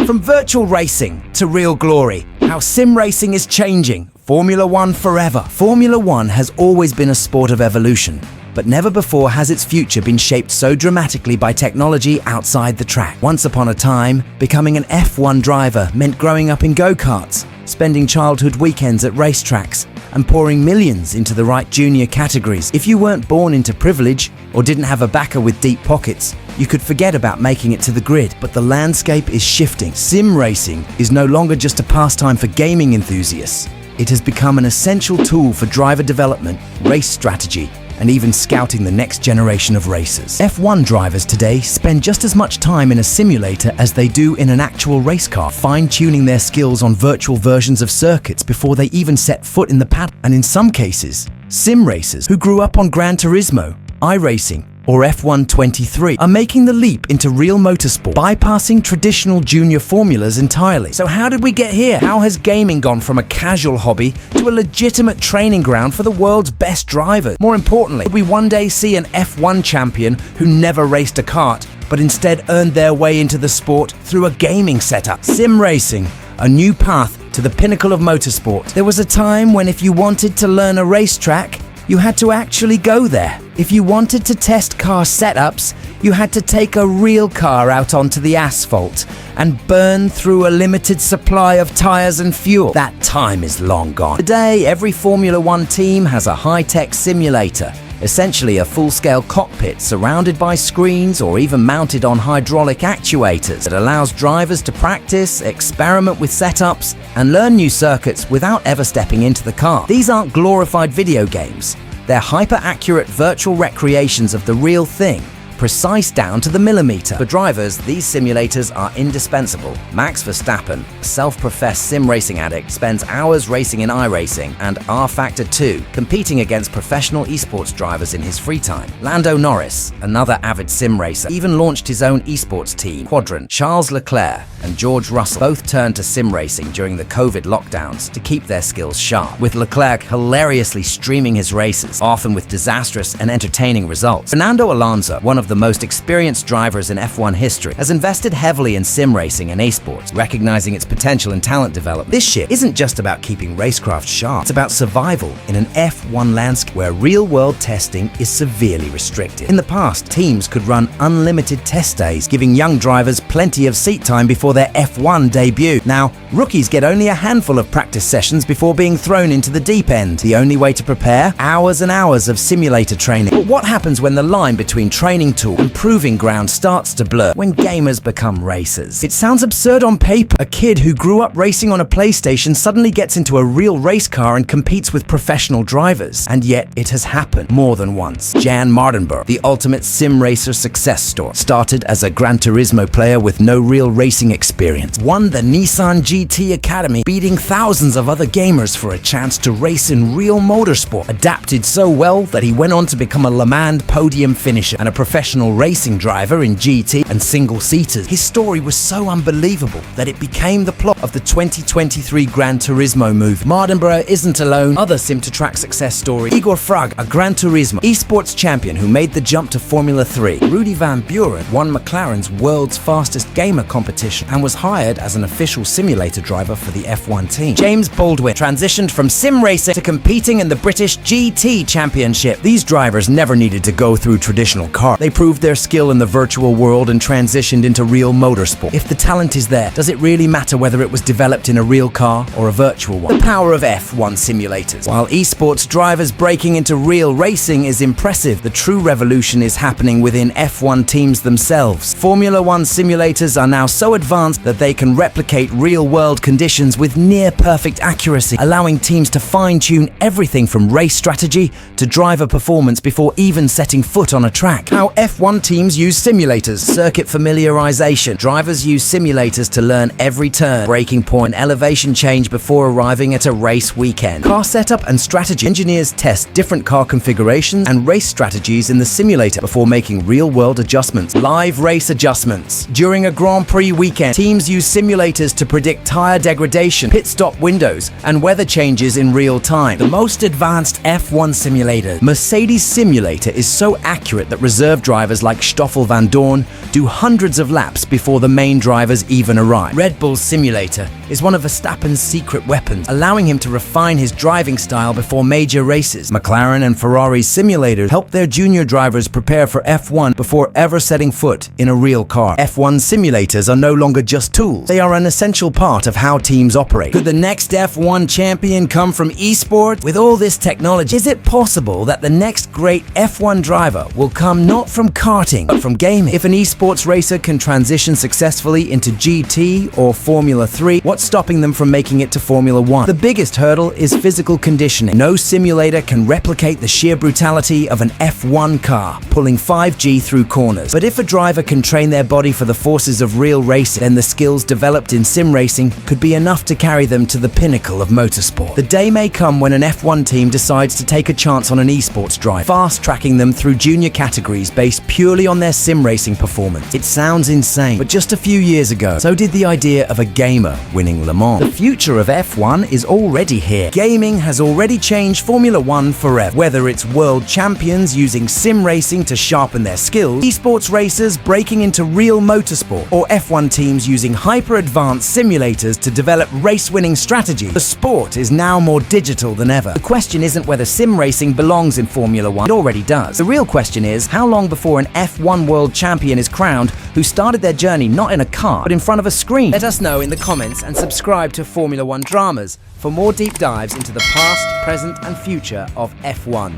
From virtual racing to real glory, how sim racing is changing. Formula One forever. Formula One has always been a sport of evolution, but never before has its future been shaped so dramatically by technology outside the track. Once upon a time, becoming an F1 driver meant growing up in go-karts, spending childhood weekends at racetracks, and pouring millions into the right junior categories. If you weren't born into privilege or didn't have a backer with deep pockets, you could forget about making it to the grid. But the landscape is shifting. Sim racing is no longer just a pastime for gaming enthusiasts. It has become an essential tool for driver development, race strategy, and even scouting the next generation of racers. F1 drivers today spend just as much time in a simulator as they do in an actual race car, fine-tuning their skills on virtual versions of circuits before they even set foot in the paddock. And in some cases, sim racers who grew up on Gran Turismo, iRacing, or F1 23 are making the leap into real motorsport, bypassing traditional junior formulas entirely. So how did we get here? How has gaming gone from a casual hobby to a legitimate training ground for the world's best drivers? More importantly, could we one day see an F1 champion who never raced a kart, but instead earned their way into the sport through a gaming setup? Sim racing, a new path to the pinnacle of motorsport. There was a time when if you wanted to learn a racetrack, you had to actually go there. If you wanted to test car setups, you had to take a real car out onto the asphalt and burn through a limited supply of tires and fuel. That time is long gone. Today, every Formula One team has a high-tech simulator, essentially a full-scale cockpit surrounded by screens or even mounted on hydraulic actuators that allows drivers to practice, experiment with setups, and learn new circuits without ever stepping into the car. These aren't glorified video games. They're hyper-accurate virtual recreations of the real thing, precise down to the millimeter. For drivers, these simulators are indispensable. Max Verstappen, a self-professed sim racing addict, spends hours racing in iRacing and R-Factor 2, competing against professional esports drivers in his free time. Lando Norris, another avid sim racer, even launched his own esports team, Quadrant. Charles Leclerc and George Russell both turned to sim racing during the COVID lockdowns to keep their skills sharp, with Leclerc hilariously streaming his races, often with disastrous and entertaining results. Fernando Alonso, one of the most experienced drivers in F1 history, has invested heavily in sim racing and esports, recognizing its potential in talent development. This shift isn't just about keeping racecraft sharp, it's about survival in an F1 landscape where real-world testing is severely restricted. In the past, teams could run unlimited test days, giving young drivers plenty of seat time before their F1 debut. Now, rookies get only a handful of practice sessions before being thrown into the deep end. The only way to prepare? Hours and hours of simulator training. But what happens when the line between training tool and proving ground starts to blur, when gamers become racers? It sounds absurd on paper. A kid who grew up racing on a PlayStation suddenly gets into a real race car and competes with professional drivers. And yet, it has happened more than once. Jann Mardenborough, the ultimate sim racer success story, started as a Gran Turismo player with no real racing experience, won the Nissan GT Academy, beating thousands of other gamers for a chance to race in real motorsport, adapted so well that he went on to become a Le Mans podium finisher and a professional racing driver in GT and single-seaters. His story was so unbelievable that it became the plot of the 2023 Gran Turismo movie. Mardenborough isn't alone. Other sim-to-track success stories: Igor Fraga, a Gran Turismo esports champion who made the jump to Formula 3. Rudy Van Buren won McLaren's world's fastest gamer competition and was hired as an official simulator driver for the F1 team. James Baldwin transitioned from sim racing to competing in the British GT Championship. These drivers never needed to go through traditional cars. They proved their skill in the virtual world and transitioned into real motorsport. If the talent is there, does it really matter whether it was developed in a real car or a virtual one? The power of F1 simulators. While esports drivers breaking into real racing is impressive, the true revolution is happening within F1 teams themselves. Formula One simulators are now so advanced that they can replicate real-world conditions with near-perfect accuracy, allowing teams to fine-tune everything from race strategy to driver performance before even setting foot on a track. How F1 teams use simulators. Circuit familiarization. Drivers use simulators to learn every turn, braking point, and elevation change before arriving at a race weekend. Car setup and strategy. Engineers test different car configurations and race strategies in the simulator before making real-world adjustments. Live race adjustments. During a Grand Prix weekend, teams use simulators to predict tire degradation, pit stop windows, and weather changes in real time. The most advanced F1 simulator, Mercedes Simulator, is so accurate that reserve drivers like Stoffel van Dorn do hundreds of laps before the main drivers even arrive. Red Bull's simulator is one of Verstappen's secret weapons, allowing him to refine his driving style before major races. McLaren and Ferrari's simulators help their junior drivers prepare for F1 before ever setting foot in a real car. F1 simulators are no longer just tools. They are an essential part of how teams operate. Could the next F1 champion come from esports? With all this technology, is it possible that the next great F1 driver will come not from karting, but from gaming? If an esports racer can transition successfully into GT or Formula 3, what's stopping them from making it to Formula 1? The biggest hurdle is physical conditioning. No simulator can replicate the sheer brutality of an F1 car, pulling 5G through corners. But if a driver can train their body for the forces of real racing, then the skills developed in sim racing could be enough to carry them to the pinnacle of motorsport. The day may come when an F1 team decides to take a chance on an esports driver, fast-tracking them through junior categories based purely on their sim racing performance. It sounds insane, but just a few years ago, so did the idea of a gamer winning Le Mans. The future of F1 is already here. Gaming has already changed Formula 1 forever. Whether it's world champions using sim racing to sharpen their skills, esports racers breaking into real motorsport, or F1 teams using hyper-advanced simulators to develop race-winning strategies, the sport is now more digital than ever. The question isn't whether sim racing belongs in Formula 1. It already does. The real question is, how long before an F1 world champion is crowned who started their journey not in a car, but in front of a screen? Let us know in the comments and subscribe to Formula 1 Dramas for more deep dives into the past, present and future of F1.